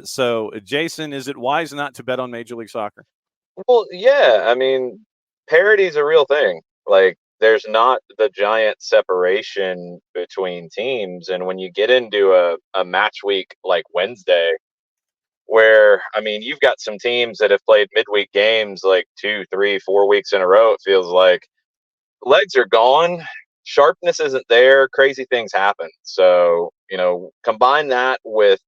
So, Jason, is it wise not to bet on Major League Soccer? Well, yeah, I mean, parity is a real thing. Like, there's not the giant separation between teams. And when you get into a match week like Wednesday, where, I mean, you've got some teams that have played midweek games like 2, 3, 4 weeks in a row, it feels like legs are gone, sharpness isn't there, crazy things happen. So, combine that with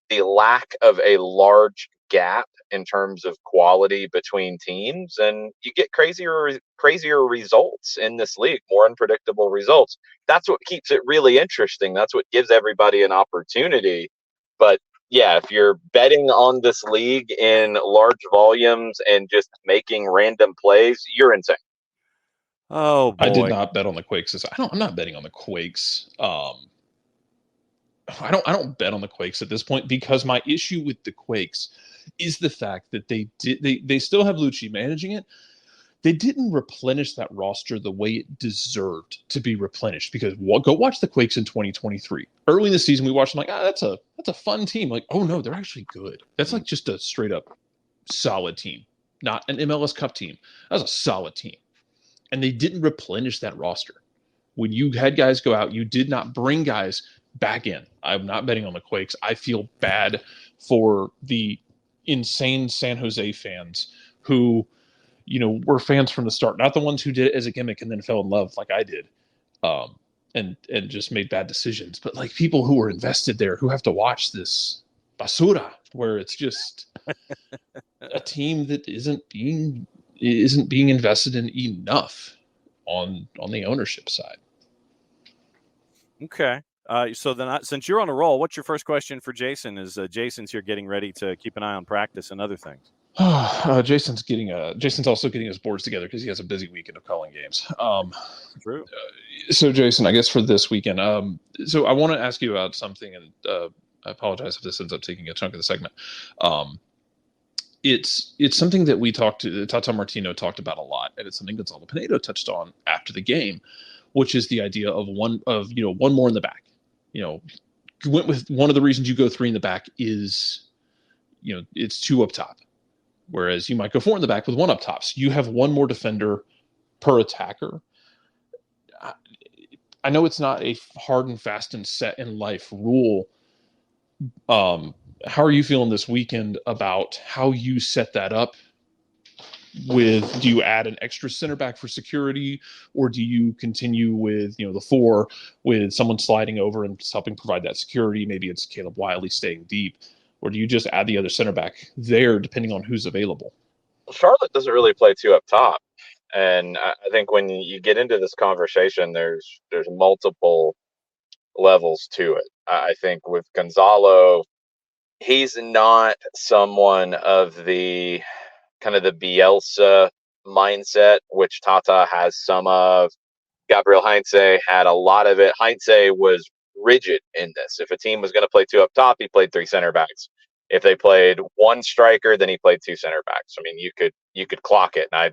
the lack of a large gap in terms of quality between teams, and you get crazier results in this league, more unpredictable results. That's what keeps it really interesting. That's what gives everybody an opportunity. But yeah, if you're betting on this league in large volumes and just making random plays, you're insane. Oh boy. I did not bet on the Quakes. I'm not betting on the Quakes. I don't bet on the Quakes at this point, because my issue with the Quakes is the fact that they still have Lucci managing it. They didn't replenish that roster the way it deserved to be replenished, because go watch the Quakes in 2023. Early in the season, we watched them like, that's a fun team. Like, oh no, they're actually good. That's like just a straight up solid team, not an MLS Cup team. That was a solid team. And they didn't replenish that roster. When you had guys go out, you did not bring guys back in. I'm not betting on the Quakes. I feel bad for the insane San Jose fans who, were fans from the start, not the ones who did it as a gimmick and then fell in love like I did, and just made bad decisions. But like people who were invested there, who have to watch this basura, where it's just a team that isn't being invested in enough on the ownership side. Okay. So then, since you're on a roll, what's your first question for Jason? Is Jason's here getting ready to keep an eye on practice and other things? Jason's also getting his boards together because he has a busy weekend of calling games. True. So Jason, I guess for this weekend, so I want to ask you about something, and I apologize if this ends up taking a chunk of the segment. It's something that Tata Martino talked about a lot, and it's something Gonzalo Pinedo touched on after the game, which is the idea of one more in the back. You went with one of the reasons you go three in the back is, it's two up top, whereas you might go four in the back with one up top. So you have one more defender per attacker. I know it's not a hard and fast and set in life rule. How are you feeling this weekend about how you set that up? Do you add an extra center back for security, or do you continue with the four with someone sliding over and helping provide that security? Maybe it's Caleb Wiley staying deep, or do you just add the other center back there depending on who's available? Charlotte doesn't really play two up top, and I think when you get into this conversation, there's multiple levels to it. I think with Gonzalo, he's not someone of the kind of the Bielsa mindset, which Tata has some of. Gabriel Heinze had a lot of it. Heinze was rigid in this. If a team was going to play two up top, he played three center backs. If they played one striker, then he played two center backs. I mean, you could clock it. And I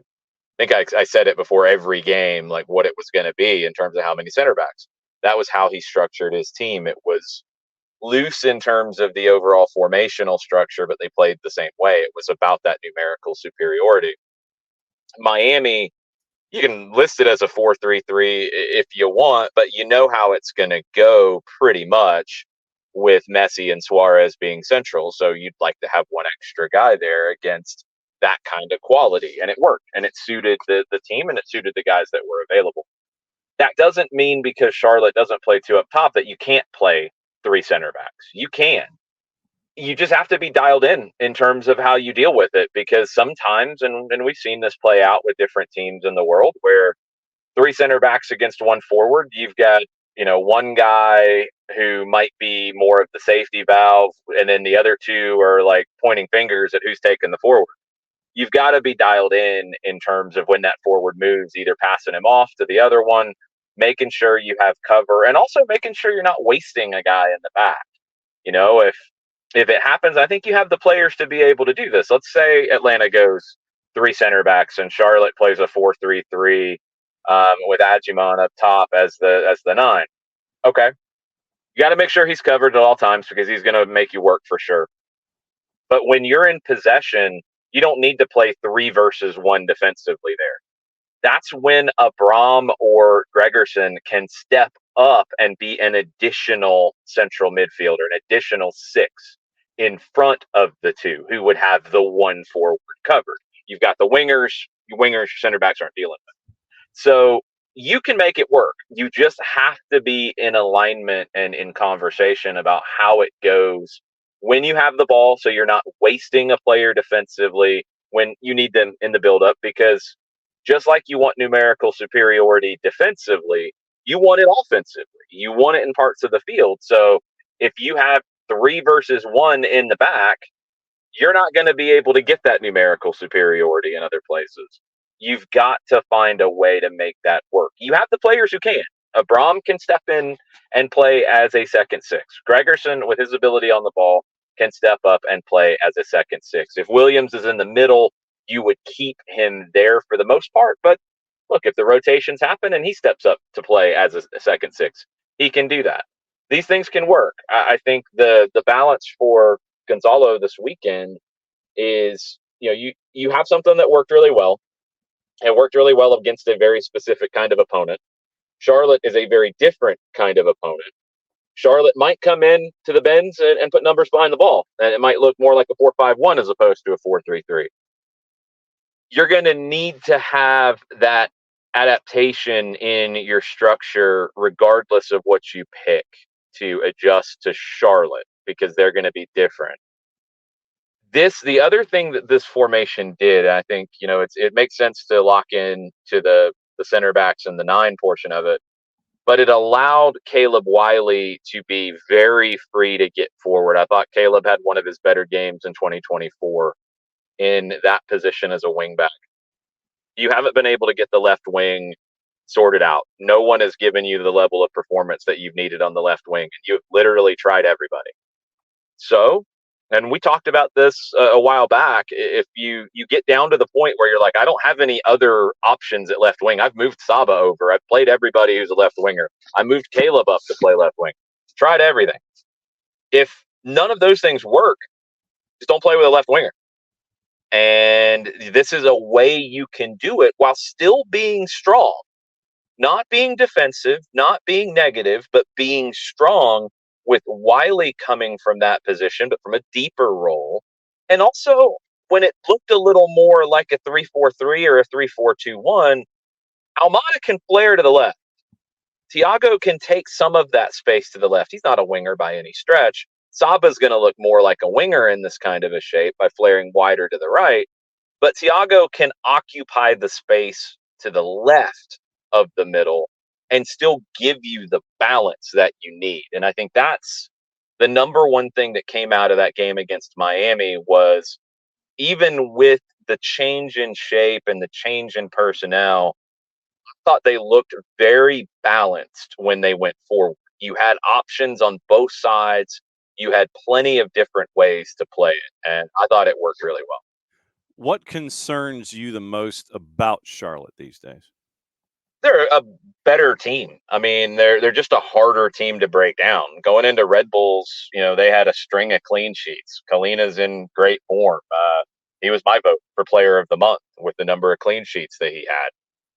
think I said it before every game, like what it was going to be in terms of how many center backs. That was how he structured his team. It was loose in terms of the overall formational structure, but they played the same way. It was about that numerical superiority. Miami, you can list it as a 4-3-3 if you want, but you know how it's going to go pretty much with Messi and Suarez being central. So you'd like to have one extra guy there against that kind of quality. And it worked, and it suited the team, and it suited the guys that were available. That doesn't mean because Charlotte doesn't play two up top that you can't play three center backs. You can. You just have to be dialed in terms of how you deal with it, because sometimes, and we've seen this play out with different teams in the world, where three center backs against one forward, you've got, one guy who might be more of the safety valve, and then the other two are like pointing fingers at who's taking the forward. You've got to be dialed in terms of when that forward moves, either passing him off to the other one, making sure you have cover, and also making sure you're not wasting a guy in the back. If it happens, I think you have the players to be able to do this. Let's say Atlanta goes three center backs and Charlotte plays a 4-3-3 with Adjumon up top as the 9. Okay, you You got to make sure he's covered at all times because he's going to make you work for sure. But when you're in possession, you don't need to play 3 versus 1 defensively there. That's when a Braum or Gregerson can step up and be an additional central midfielder, an additional 6 in front of the 2 who would have the 1 forward covered. You've got the wingers, your center backs aren't dealing with. So you can make it work. You just have to be in alignment and in conversation about how it goes when you have the ball, so you're not wasting a player defensively when you need them in the build-up, because just like you want numerical superiority defensively, you want it offensively. You want it in parts of the field. So if you have 3 versus 1 in the back, you're not going to be able to get that numerical superiority in other places. You've got to find a way to make that work. You have the players who can. Braum can step in and play as a second 6. Gregerson, with his ability on the ball, can step up and play as a second 6. If Williams is in the middle, you would keep him there for the most part. But look, if the rotations happen and he steps up to play as a second 6, he can do that. These things can work. I think the balance for Gonzalo this weekend is, you have something that worked really well. It worked really well against a very specific kind of opponent. Charlotte is a very different kind of opponent. Charlotte might come in to the bends and put numbers behind the ball, and it might look more like a 4-5-1 as opposed to a 4-3-3. You're going to need to have that adaptation in your structure regardless of what you pick to adjust to Charlotte, because they're going to be different. The other thing that this formation did, I think, it makes sense to lock in to the center backs and the 9 portion of it, but it allowed Caleb Wiley to be very free to get forward. I thought Caleb had one of his better games in 2024 in that position as a wingback. You haven't been able to get the left wing sorted out. No one has given you the level of performance that you've needed on the left wing. You've literally tried everybody. So, and we talked about this a while back, if you get down to the point where you're like, I don't have any other options at left wing. I've moved Saba over. I've played everybody who's a left winger. I moved Caleb up to play left wing. Tried everything. If none of those things work, just don't play with a left winger. And this is a way you can do it while still being strong. Not being defensive, not being negative, but being strong, with Wiley coming from that position, but from a deeper role. And also, when it looked a little more like a 3-4-3 or a 3-4-2-1, Almada can flare to the left. Thiago can take some of that space to the left. He's not a winger by any stretch. Saba's going to look more like a winger in this kind of a shape by flaring wider to the right. But Thiago can occupy the space to the left of the middle and still give you the balance that you need. And I think that's the number one thing that came out of that game against Miami, was even with the change in shape and the change in personnel, I thought they looked very balanced when they went forward. You had options on both sides. You had plenty of different ways to play it. And I thought it worked really well. What concerns you the most about Charlotte these days? They're a better team. I mean, they're just a harder team to break down. Going into Red Bulls, they had a string of clean sheets. Kalina's in great form. He was my vote for player of the month with the number of clean sheets that he had.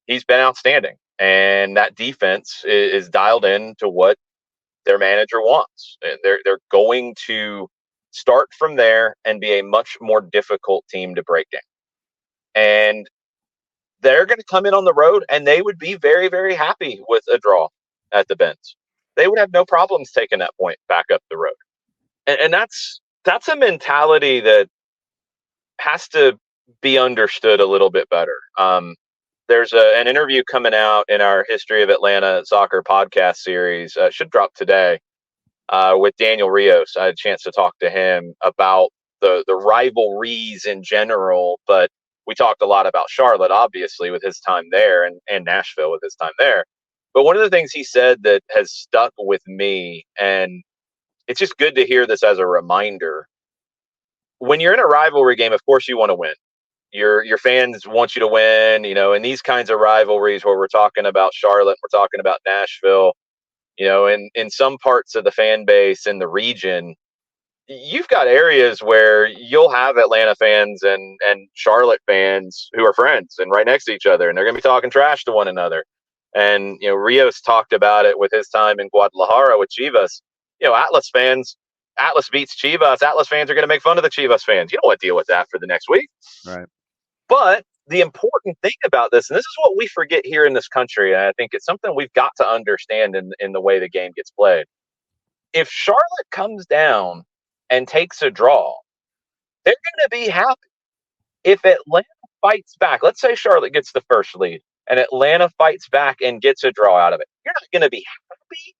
He's been outstanding. And that defense is dialed in to what their manager wants. They're going to start from there and be a much more difficult team to break down. And they're going to come in on the road, and they would be very, very happy with a draw at the Bends. They would have no problems taking that point back up the road. And that's a mentality that has to be understood a little bit better. There's an interview coming out in our History of Atlanta Soccer podcast series, should drop today, with Daniel Rios. I had a chance to talk to him about the rivalries in general, but we talked a lot about Charlotte, obviously, with his time there, and Nashville with his time there. But one of the things he said that has stuck with me, and it's just good to hear this as a reminder. When you're in a rivalry game, of course you want to win. Your fans want you to win, in these kinds of rivalries where we're talking about Charlotte, we're talking about Nashville. In some parts of the fan base in the region, you've got areas where you'll have Atlanta fans and Charlotte fans who are friends and right next to each other, and they're going to be talking trash to one another. And, Rios talked about it with his time in Guadalajara with Chivas. Atlas beats Chivas. Atlas fans are going to make fun of the Chivas fans. You don't want to deal with that for the next week. Right. But the important thing about this, and this is what we forget here in this country, and I think it's something we've got to understand in the way the game gets played. If Charlotte comes down and takes a draw, they're going to be happy. If Atlanta fights back, let's say Charlotte gets the first lead and Atlanta fights back and gets a draw out of it, you're not going to be happy,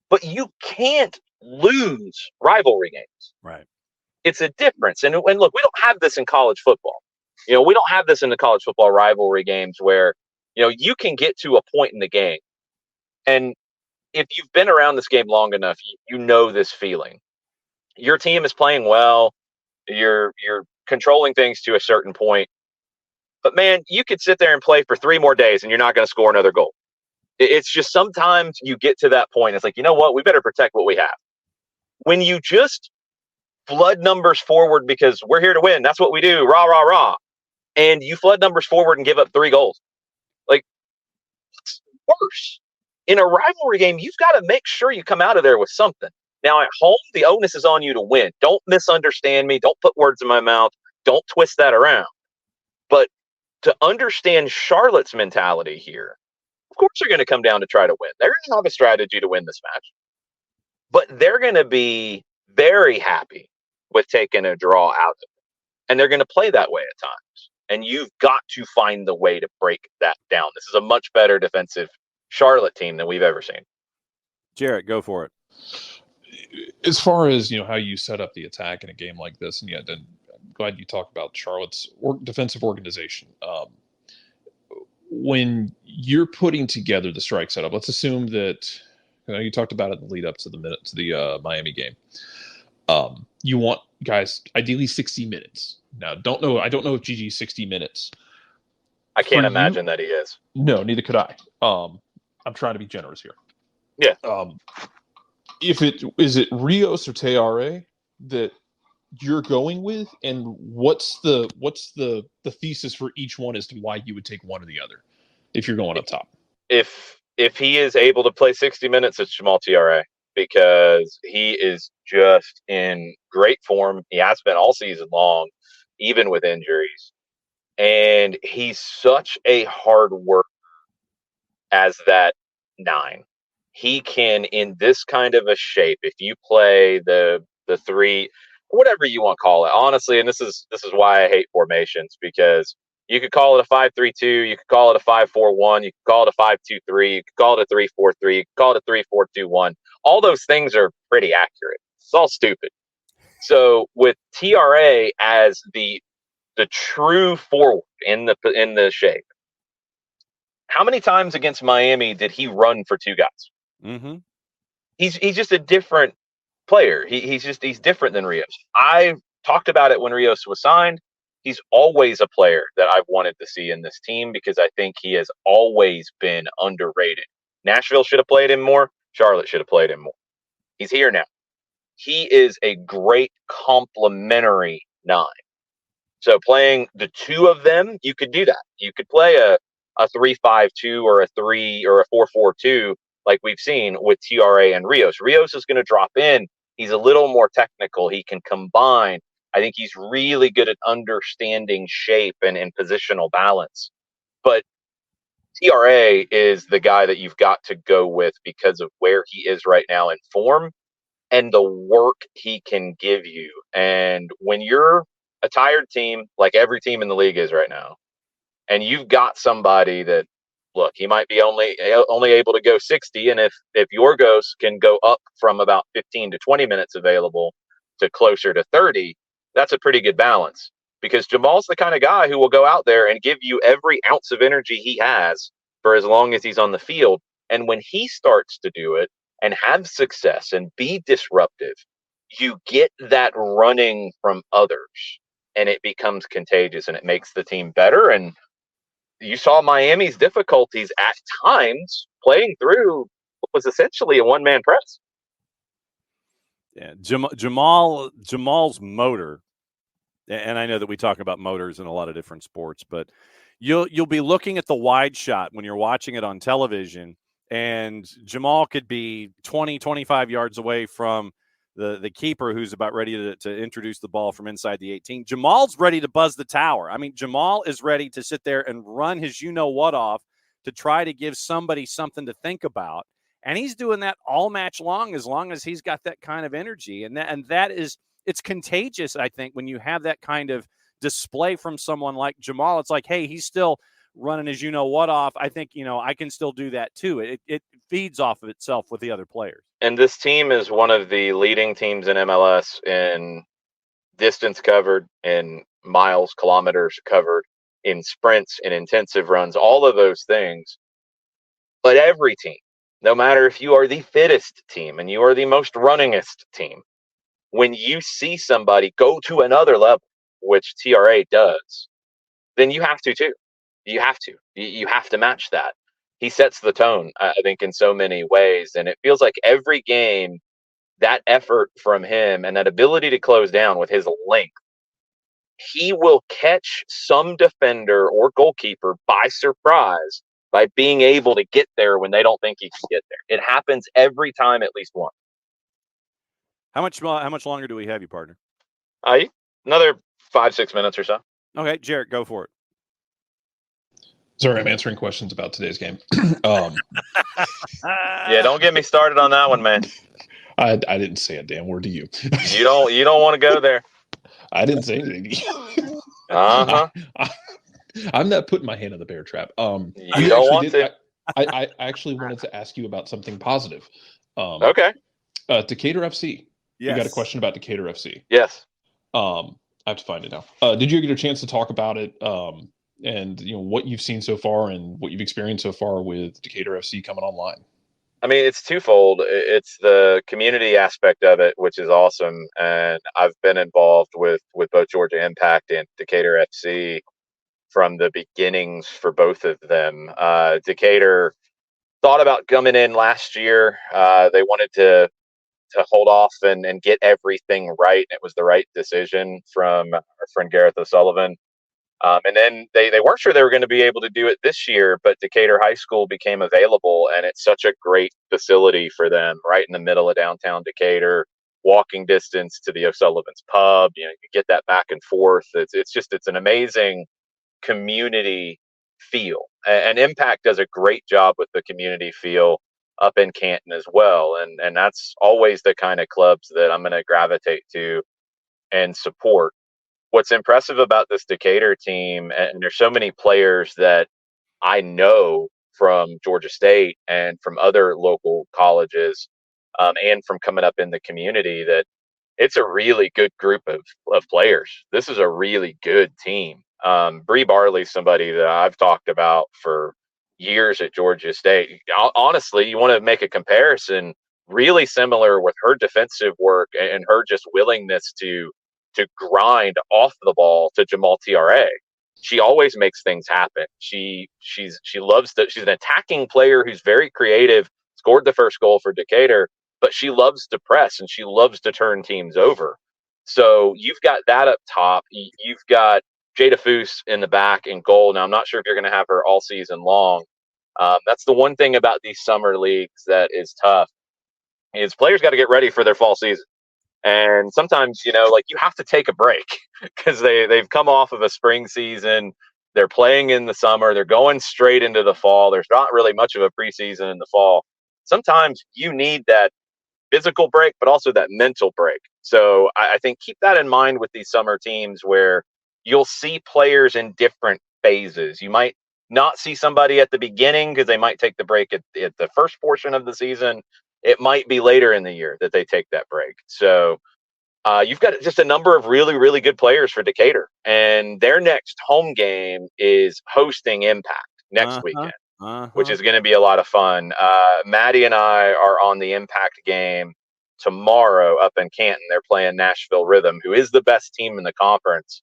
but you can't lose rivalry games. Right. It's a difference. And look, we don't have this in college football. We don't have this in the college football rivalry games where, you can get to a point in the game. And if you've been around this game long enough, you know this feeling. Your team is playing well. You're controlling things to a certain point. But, man, you could sit there and play for 3 more days and you're not going to score another goal. It's just sometimes you get to that point. It's like, you know what? We better protect what we have. When you just flood numbers forward because we're here to win, that's what we do, rah, rah, rah. And you flood numbers forward and give up 3 goals. Like, it's worse. In a rivalry game, you've got to make sure you come out of there with something. Now, at home, the onus is on you to win. Don't misunderstand me. Don't put words in my mouth. Don't twist that around. But to understand Charlotte's mentality here, of course they're going to come down to try to win. They're going to have a strategy to win this match. But they're going to be very happy with taking a draw out of it. And they're going to play that way at times. And you've got to find the way to break that down. This is a much better defensive Charlotte team than we've ever seen. Jarrett, go for it. As far as how you set up the attack in a game like this, and I'm glad you talked about Charlotte's defensive organization. When you're putting together the strike setup, let's assume that you talked about it in the lead up to the Miami game. You want guys ideally 60 minutes. Now, I don't know if GG's 60 minutes. I can't imagine that he is. No, neither could I. I'm trying to be generous here. Yeah. Is it Rios or TRA that you're going with, and what's the thesis for each one as to why you would take one or the other if you're going up top? If he is able to play 60 minutes, it's Jamal TRA, because he is just in great form. He has been all season long, even with injuries. And he's such a hard worker as that 9. He can, in this kind of a shape, if you play the 3, whatever you want to call it, honestly, and this is why I hate formations, because you could call it a 5-3-2, you could call it a 5-4-1, you could call it a 5-2-3, you could call it a 3-4-3, you could call it a 3-4-2-1. All those things are pretty accurate. It's all stupid. So with TRA as the true forward in the shape, how many times against Miami did he run for 2 guys? Mm-hmm. He's just a different player. He's different than Rios. I talked about it when Rios was signed. He's always a player that I've wanted to see in this team because I think he has always been underrated. Nashville should have played him more. Charlotte should have played him more. He's here now. He is a great complementary 9. So playing the 2 of them, you could do that. You could play a 3-5-2 or a 3 or a 4-4-2 like we've seen with TRA and Rios. Rios is going to drop in. He's a little more technical. He can combine. I think he's really good at understanding shape and positional balance. But TRA is the guy that you've got to go with because of where he is right now in form and the work he can give you. And when you're a tired team, like every team in the league is right now, and you've got somebody that, look, he might be only able to go 60, and if Yorgos can go up from about 15 to 20 minutes available to closer to 30, that's a pretty good balance, because Jamal's the kind of guy who will go out there and give you every ounce of energy he has for as long as he's on the field. And when he starts to do it and have success and be disruptive, you get that running from others, and it becomes contagious, and it makes the team better. And you saw Miami's difficulties at times playing through was essentially a one-man press. Yeah, Jamal's motor, and I know that we talk about motors in a lot of different sports, but you'll be looking at the wide shot when you're watching it on television, and Jamal could be 20, 25 yards away from the keeper who's about ready to introduce the ball from inside the 18. Jamal's ready to buzz the tower. I mean, Jamal is ready to sit there and run his you-know-what off to try to give somebody something to think about. And he's doing that all match long as he's got that kind of energy. And that is – it's contagious, I think, when you have that kind of display from someone like Jamal. It's like, hey, he's still running his you-know-what off. I think, I can still do that too. It feeds off of itself with the other players. And this team is one of the leading teams in MLS in distance covered, in miles, kilometers covered, in sprints, in intensive runs, all of those things. But every team, no matter if you are the fittest team and you are the most runningest team, when you see somebody go to another level, which TRA does, then you have to too. You have to. You have to match that. He sets the tone, I think, in so many ways. And it feels like every game, that effort from him and that ability to close down with his length, he will catch some defender or goalkeeper by surprise by being able to get there when they don't think he can get there. It happens every time, at least once. How much longer do we have you, partner? Another 5-6 minutes or so. Okay, Jarrett, go for it. Sorry, I'm answering questions about today's game. Yeah, don't get me started on that one, man. I didn't say a damn word to you. You don't want to go there. I didn't say anything to you. Uh-huh. I'm not putting my hand in the bear trap. You don't want to. I actually wanted to ask you about something positive. Okay. Decatur FC. Yes. You got a question about Decatur FC? Yes. I have to find it now. Did you get a chance to talk about it? And what you've seen so far and what you've experienced so far with Decatur FC coming online? I mean, it's twofold. It's the community aspect of it, which is awesome. And I've been involved with both Georgia Impact and Decatur FC from the beginnings for both of them. Decatur thought about coming in last year. They wanted to hold off and get everything right. It was the right decision from our friend Gareth O'Sullivan. And then they weren't sure they were going to be able to do it this year, but Decatur High School became available, and it's such a great facility for them, right in the middle of downtown Decatur, walking distance to the O'Sullivan's pub. You get that back and forth. It's an amazing community feel, and Impact does a great job with the community feel up in Canton as well, and that's always the kind of clubs that I'm going to gravitate to and support. What's impressive about this Decatur team, and there's so many players that I know from Georgia State and from other local colleges, and from coming up in the community, that it's a really good group of players. This is a really good team. Bree Barley's somebody that I've talked about for years at Georgia State. Honestly, you want to make a comparison, really similar with her defensive work and her just willingness to grind off the ball to Jamal TRA. She always makes things happen. She's an attacking player who's very creative, scored the first goal for Decatur, but she loves to press and she loves to turn teams over. So you've got that up top. You've got Jada Foose in the back in goal. Now, I'm not sure if you're going to have her all season long. That's the one thing about these summer leagues that is tough, is players got to get ready for their fall season. And sometimes, you have to take a break because they've come off of a spring season. They're playing in the summer. They're going straight into the fall. There's not really much of a preseason in the fall. Sometimes you need that physical break, but also that mental break. So I think keep that in mind with these summer teams, where you'll see players in different phases. You might not see somebody at the beginning because they might take the break at the first portion of the season. It might be later in the year that they take that break. So you've got just a number of really, really good players for Decatur. And their next home game is hosting Impact next weekend, which is going to be a lot of fun. Maddie and I are on the Impact game tomorrow up in Canton. They're playing Nashville Rhythm, who is the best team in the conference.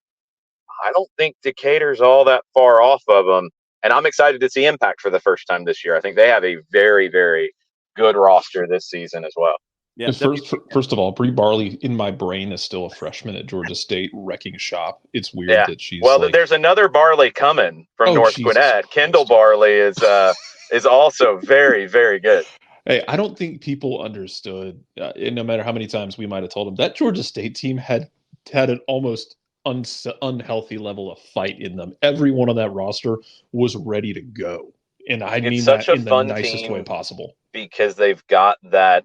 I don't think Decatur's all that far off of them. And I'm excited to see Impact for the first time this year. I think they have a very, very good roster this season as well. Yeah. First of all, Bree Barley in my brain is still a freshman at Georgia State wrecking shop. It's weird that she's there's another Barley coming from North Gwinnett. Kendall Barley is also very, very good. Hey, I don't think people understood, no matter how many times we might have told them, that Georgia State team had an almost unhealthy level of fight in them. Everyone on that roster was ready to go. And I mean that in the nicest way possible. Because they've got that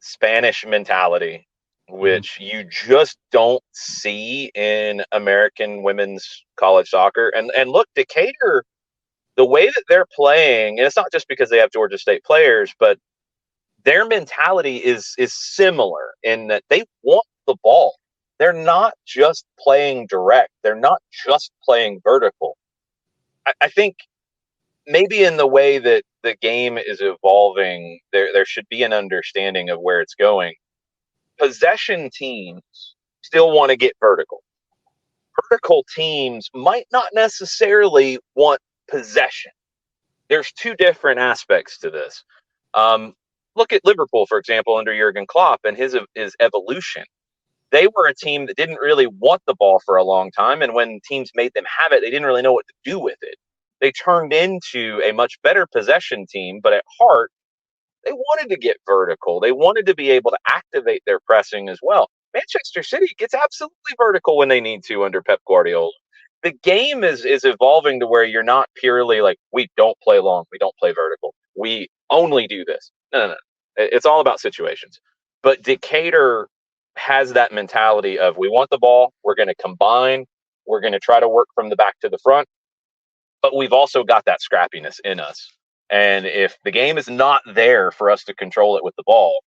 Spanish mentality, which you just don't see in American women's college soccer. And look, Decatur, the way that they're playing, and it's not just because they have Georgia State players, but their mentality is similar in that they want the ball. They're not just playing direct. They're not just playing vertical. I think maybe in the way that the game is evolving, there should be an understanding of where it's going. Possession teams still want to get vertical. Vertical teams might not necessarily want possession. There's two different aspects to this. Look at Liverpool, for example, under Jurgen Klopp and his evolution. They were a team that didn't really want the ball for a long time, and when teams made them have it, they didn't really know what to do with it. They turned into a much better possession team, but at heart, they wanted to get vertical. They wanted to be able to activate their pressing as well. Manchester City gets absolutely vertical when they need to under Pep Guardiola. The game is evolving to where you're not purely like, we don't play long, we don't play vertical, we only do this. No. It's all about situations. But Decatur has that mentality of, we want the ball, we're going to combine, we're going to try to work from the back to the front, but we've also got that scrappiness in us. And if the game is not there for us to control it with the ball,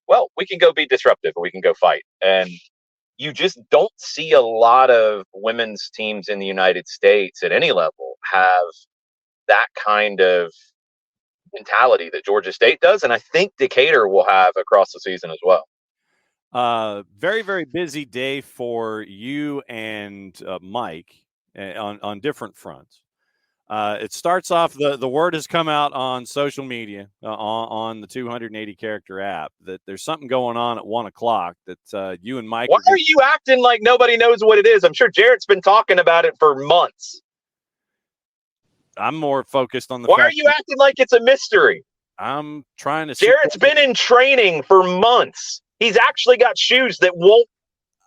well, we can go be disruptive or we can go fight. And you just don't see a lot of women's teams in the United States at any level have that kind of mentality that Georgia State does. And I think Decatur will have across the season as well. Very, very busy day for you and Mike on different fronts. It starts off, the word has come out on social media, on the 280 character app, that there's something going on at 1:00 that you and Mike. Why are you acting like nobody knows what it is? I'm sure Jarrett's been talking about it for months. I'm more focused on the Why are you acting like it's a mystery? I'm trying to. Jarrett's been in training for months. He's actually got shoes that won't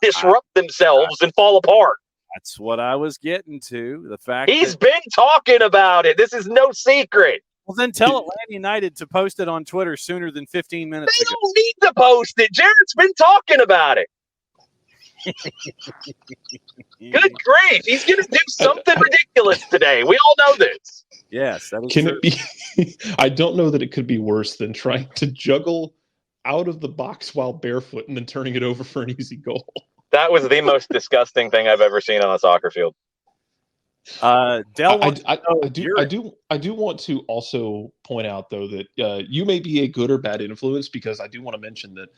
disrupt themselves and fall apart. That's what I was getting to. The fact he's been talking about it. This is no secret. Well, then tell Atlanta United to post it on Twitter sooner than 15 minutes ago. They don't need to post it. Jarrett's been talking about it. Good grief. He's going to do something ridiculous today. We all know this. Yes, that is Can true. It be? I don't know that it could be worse than trying to juggle out of the box while barefoot and then turning it over for an easy goal. That was the most disgusting thing I've ever seen on a soccer field. Dell, I do want to also point out, though, that you may be a good or bad influence, because I do want to mention that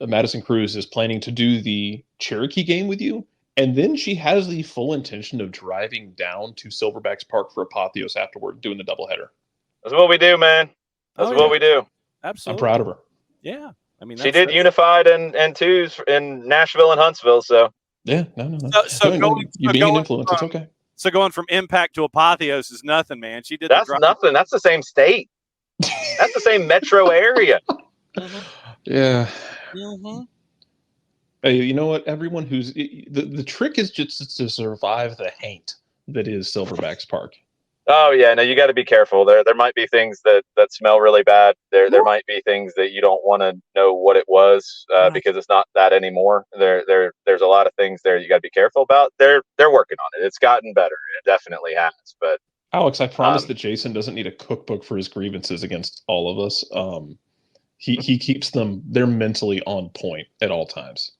Madison Cruz is planning to do the Cherokee game with you, and then she has the full intention of driving down to Silverbacks Park for Apotheos afterward, doing the doubleheader. That's what we do, man. That's what we do. Absolutely. I'm proud of her. Yeah. I mean, she did unified and twos in Nashville and Huntsville, so. Yeah, no. So you being an influence, it's okay. So going from Impact to Apotheos is nothing, man. She did. That's nothing. That's the same state. That's the same metro area. Yeah. Mm-hmm. Hey, you know what? Everyone who's the trick is just to survive the haint that is Silverbacks Park. Oh yeah, no, you got to be careful. There might be things that smell really bad. There might be things that you don't want to know what it was because it's not that anymore. There's a lot of things there you got to be careful about. They're working on it. It's gotten better. It definitely has. But Alex, I promise that Jason doesn't need a cookbook for his grievances against all of us. He keeps them. They're mentally on point at all times.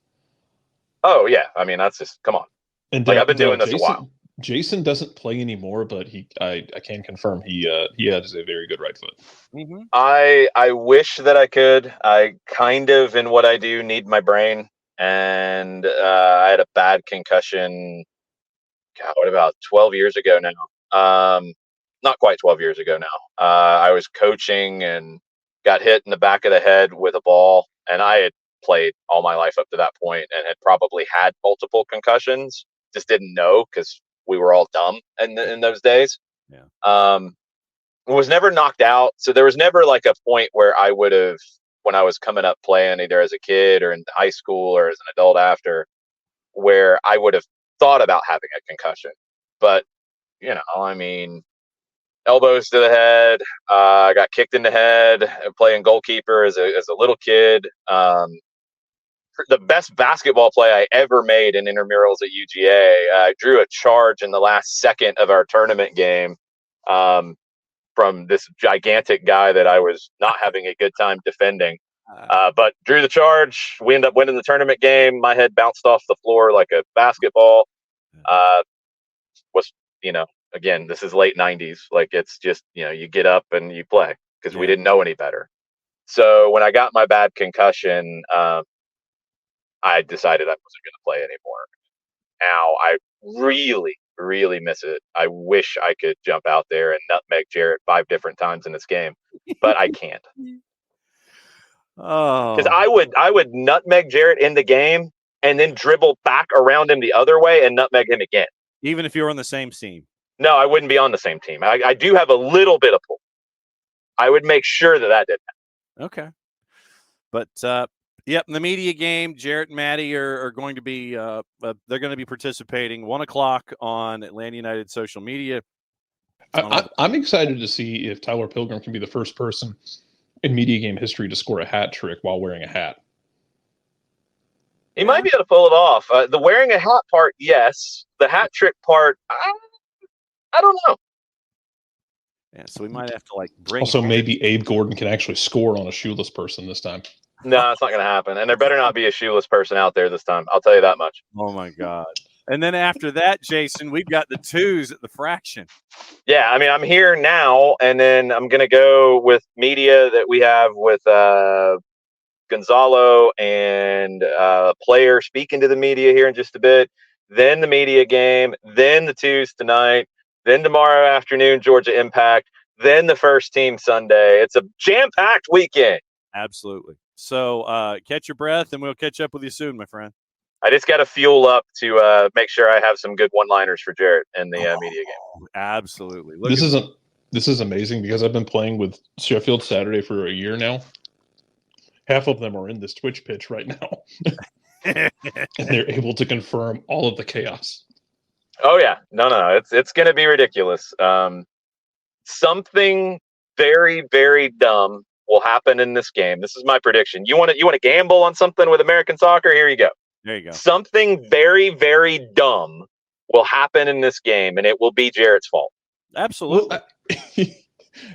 Oh yeah, I mean that's just come on. And I've been doing this a while. Jason doesn't play anymore, but I can confirm he has a very good right foot. Mm-hmm. I wish that I could. I kind of, in what I do, need my brain. And I had a bad concussion, God, what about 12 years ago now? Not quite 12 years ago now. I was coaching and got hit in the back of the head with a ball, and I had played all my life up to that point and had probably had multiple concussions, just didn't know because we were all dumb in those days. Yeah. Was never knocked out, so there was never like a point where I would have, when I was coming up playing either as a kid or in high school or as an adult after, where I would have thought about having a concussion. But, you know, I mean, elbows to the head, I got kicked in the head playing goalkeeper as a little kid. The best basketball play I ever made in intramurals at UGA, I drew a charge in the last second of our tournament game from this gigantic guy that I was not having a good time defending. But drew the charge. We ended up winning the tournament game. My head bounced off the floor like a basketball. Was, you know, again, this is late 90s. Like, it's just, you know, you get up and you play because we didn't know any better. So when I got my bad concussion, I decided I wasn't going to play anymore. Now I really, really miss it. I wish I could jump out there and nutmeg Jarrett 5 different times in this game, but I can't. Because I would nutmeg Jarrett in the game and then dribble back around him the other way and nutmeg him again. Even if you were on the same team? No, I wouldn't be on the same team. I do have a little bit of pull. I would make sure that didn't happen. Okay. But, yep, in the media game, Jarrett and Maddie are going to be they're going to be participating 1:00 on Atlanta United social media. I'm excited to see if Tyler Pilgrim can be the first person in media game history to score a hat trick while wearing a hat. He might be able to pull it off. The wearing a hat part, yes. The hat trick part, I don't know. Yeah, so we might have to bring. Also, maybe Abe Gordon can actually score on a shoeless person this time. No, it's not going to happen. And there better not be a shoeless person out there this time. I'll tell you that much. Oh, my God. And then after that, Jason, we've got the twos at the fraction. Yeah, I mean, I'm here now, and then I'm going to go with media that we have with Gonzalo and player speaking to the media here in just a bit. Then the media game, then the twos tonight, then tomorrow afternoon, Georgia Impact, then the first team Sunday. It's a jam-packed weekend. Absolutely. So catch your breath, and we'll catch up with you soon, my friend. I just got to fuel up to make sure I have some good one-liners for Jarrett in the media game. Absolutely. This is amazing because I've been playing with Sheffield Saturday for a year now. Half of them are in this Twitch pitch right now. And they're able to confirm all of the chaos. Oh, yeah. No. It's going to be ridiculous. Something very, very dumb will happen in this game. This is my prediction. You want to gamble on something with American soccer? Here you go. There you go. Something very, very dumb will happen in this game, and it will be Jarrett's fault. Absolutely. Well,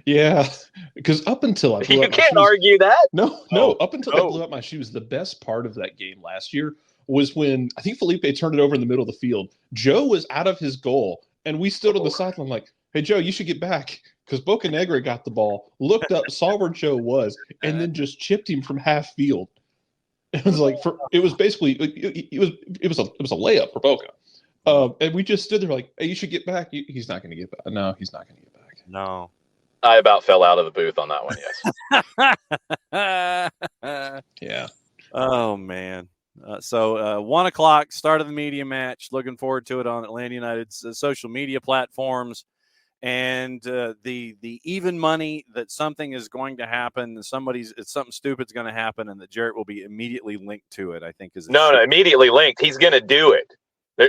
yeah, because up until I blew you out my can't shoes, argue that. No. Up until I blew out my shoes, the best part of that game last year was when I think Felipe turned it over in the middle of the field. Joe was out of his goal, and we stood on the sideline like, "Hey, Joe, you should get back." Because Bocanegra got the ball, looked up, saw where Joe was, and then just chipped him from half field. It was like it was a layup for Boca, and we just stood there like, "Hey, you should get back." He's not going to get back. No, he's not going to get back. No, I about fell out of the booth on that one. Yes. Yeah. Oh man. So 1:00 start of the media match. Looking forward to it on Atlanta United's social media platforms. And the even money that something is going to happen, something stupid's going to happen, and that Jarrett will be immediately linked to it. I think is no, immediately linked. He's going to do it.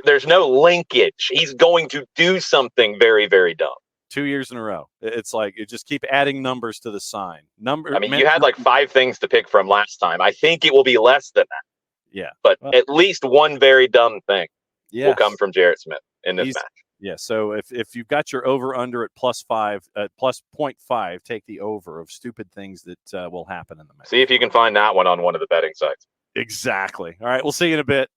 There's no linkage. He's going to do something very, very dumb. 2 years in a row. It's like you just keep adding numbers to the sign. I mean, you had 5 things to pick from last time. I think it will be less than that. Yeah, but at least one very dumb thing will come from Jarrett Smith in this match. Yeah, so if you've got your over-under at plus 0.5, take the over of stupid things that will happen in the match. See if you can find that one on one of the betting sites. Exactly. All right, we'll see you in a bit.